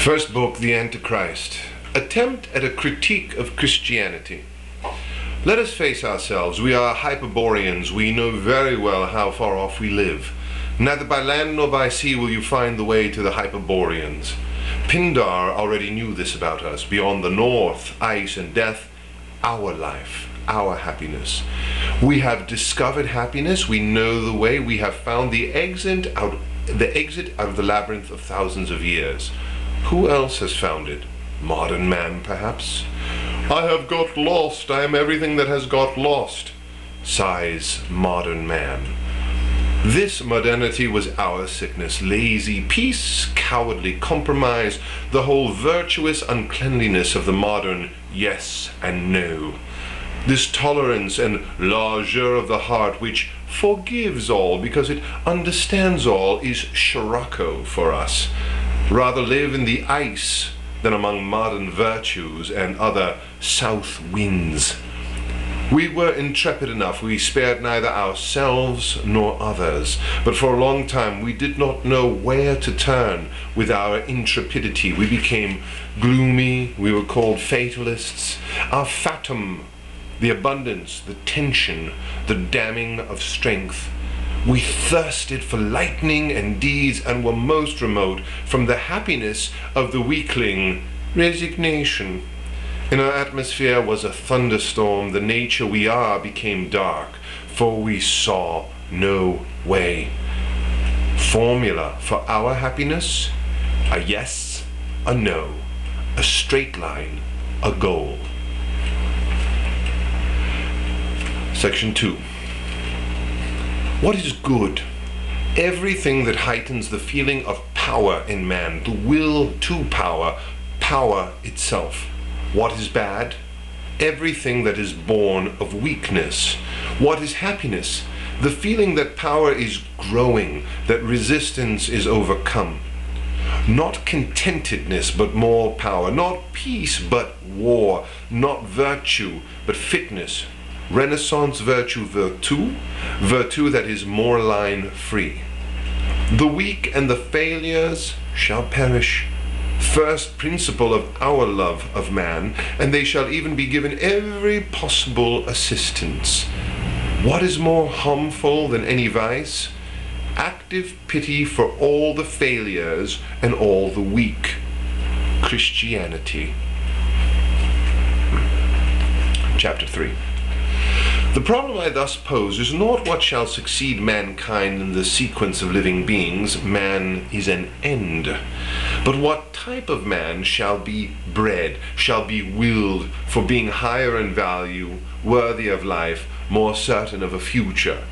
First book, The Antichrist. Attempt at a critique of Christianity. Let us face ourselves. We are Hyperboreans. We know very well how far off we live. Neither by land nor by sea will you find the way to the Hyperboreans. Pindar already knew this about us. Beyond the north, ice and death, our life, our happiness. We have discovered happiness. We know the way. We have found the exit out of the labyrinth of thousands of years. Who else has found it? Modern man, perhaps? I have got lost. I am everything that has got lost, sighs modern man. This modernity was our sickness. Lazy peace, cowardly compromise, the whole virtuous uncleanliness of the modern yes and no. This tolerance and largeur of the heart which forgives all because it understands all is Scirocco for us. Rather live in the ice than among modern virtues and other south winds. We were intrepid enough. We spared neither ourselves nor others. But for a long time we did not know where to turn with our intrepidity. We became gloomy. We were called fatalists. Our fatum, the abundance, the tension, the damning of strength. We thirsted for lightning and deeds and were most remote from the happiness of the weakling, resignation. In our atmosphere was a thunderstorm. The nature we are became dark, for we saw no way. Formula for our happiness: a yes, a no, a straight line, a goal. Section 2. What is good? Everything that heightens the feeling of power in man, the will to power, power itself. What is bad? Everything that is born of weakness. What is happiness? The feeling that power is growing, that resistance is overcome. Not contentedness, but more power. Not peace, but war. Not virtue, but fitness. Renaissance virtue virtue that is more line free. The weak and the failures shall perish. First principle of our love of man, and they shall even be given every possible assistance. What is more harmful than any vice? Active pity for all the failures and all the weak. Christianity. Chapter 3. The problem I thus pose is not what shall succeed mankind in the sequence of living beings. Man is an end. But what type of man shall be bred, shall be willed for being higher in value, worthy of life, more certain of a future.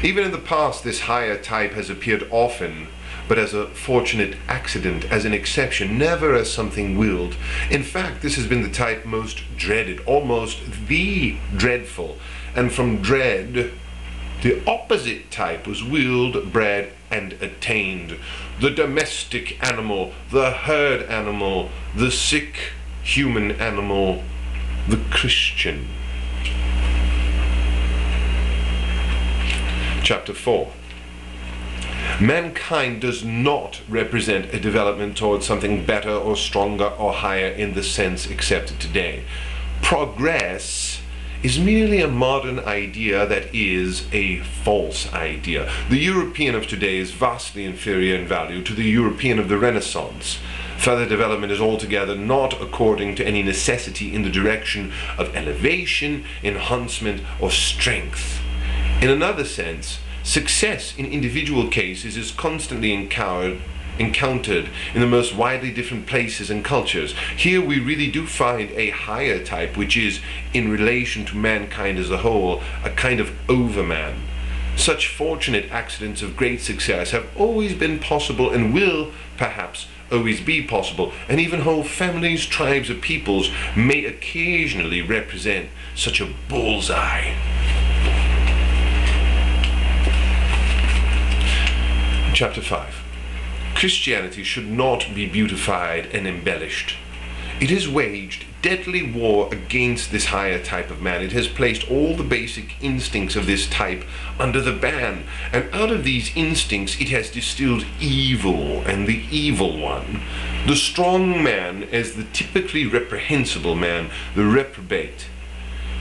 Even in the past, this higher type has appeared often, but as a fortunate accident, as an exception, never as something willed. In fact, this has been the type most dreaded, almost the dreadful. And from dread, the opposite type was willed, bred, and attained. The domestic animal, the herd animal, the sick human animal, the Christian. Chapter 4. Mankind does not represent a development towards something better or stronger or higher in the sense accepted today. Progress is merely a modern idea that is a false idea. The European of today is vastly inferior in value to the European of the Renaissance. Further development is altogether not according to any necessity in the direction of elevation, enhancement, or strength. In another sense, success in individual cases is constantly encountered in the most widely different places and cultures. Here we really do find a higher type, which is, in relation to mankind as a whole, a kind of overman. Such fortunate accidents of great success have always been possible and will, perhaps, always be possible, and even whole families, tribes, or peoples may occasionally represent such a bullseye. Chapter 5. Christianity should not be beautified and embellished. It has waged deadly war against this higher type of man. It has placed all the basic instincts of this type under the ban. And out of these instincts, it has distilled evil and the evil one. The strong man as the typically reprehensible man, the reprobate.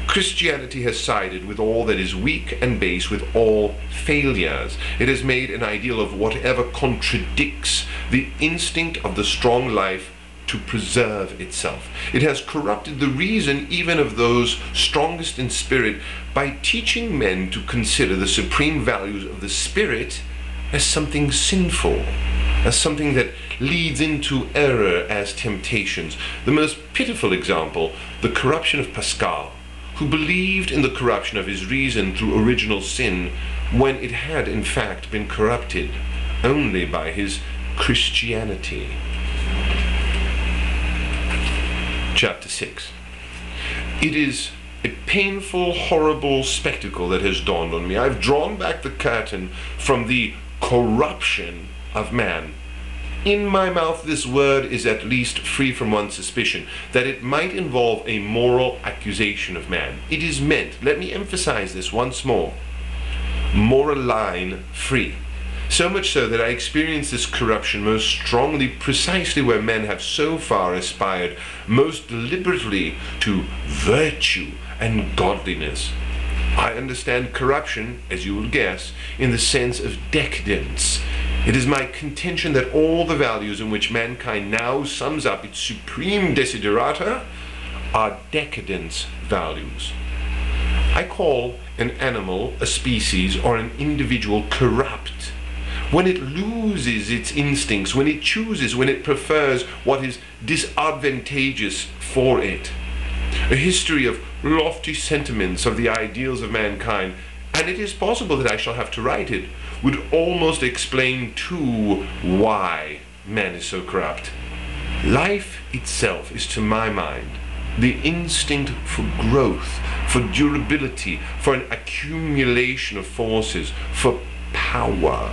Christianity has sided with all that is weak and base, with all failures. It has made an ideal of whatever contradicts the instinct of the strong life to preserve itself. It has corrupted the reason even of those strongest in spirit by teaching men to consider the supreme values of the spirit as something sinful, as something that leads into error, as temptations. The most pitiful example, the corruption of Pascal, who believed in the corruption of his reason through original sin, when it had in fact been corrupted only by his Christianity. Chapter 6. It is a painful, horrible spectacle that has dawned on me. I've drawn back the curtain from the corruption of man. In my mouth, this word is at least free from one suspicion, that it might involve a moral accusation of man. It is meant, let me emphasize this once more, moral line free. So much so that I experience this corruption most strongly precisely where men have so far aspired most deliberately to virtue and godliness. I understand corruption, as you will guess, in the sense of decadence. It is my contention that all the values in which mankind now sums up its supreme desiderata are decadence values. I call an animal, a species, or an individual corrupt when it loses its instincts, when it chooses, when it prefers what is disadvantageous for it. A history of lofty sentiments of the ideals of mankind, and it is possible that I shall have to write it, would almost explain too why man is so corrupt. Life itself is, to my mind, the instinct for growth, for durability, for an accumulation of forces, for power.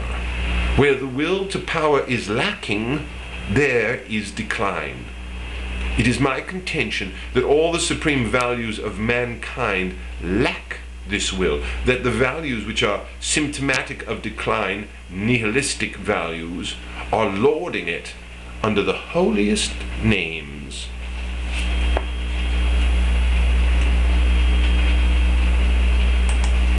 Where the will to power is lacking, there is decline. It is my contention that all the supreme values of mankind lack this will, that the values which are symptomatic of decline, nihilistic values, are lording it under the holiest names.